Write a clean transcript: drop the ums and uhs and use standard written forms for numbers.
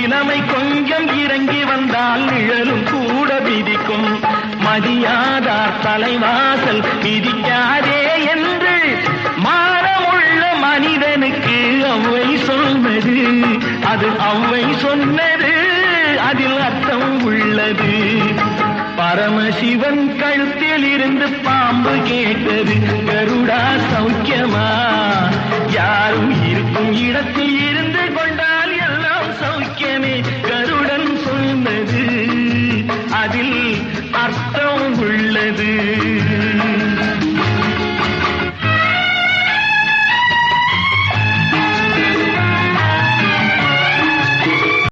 இளமை கொஞ்சம் இறங்கி வந்தால் நிழலும் கூட விதிக்கும். மதியாதார் தலைவாசல் மிதிக்காதே என்று மானமுள்ள மனிதனுக்கு அவ்வை சொன்னது. அது அவ்வை சொன்னது, அதில் அர்த்தம் உள்ளது. பரமசிவன் கழுத்தில் இருந்து பாம்பு கேட்டது, கருடா சௌக்கியமா? யாரும் இருக்கும் இடத்தில்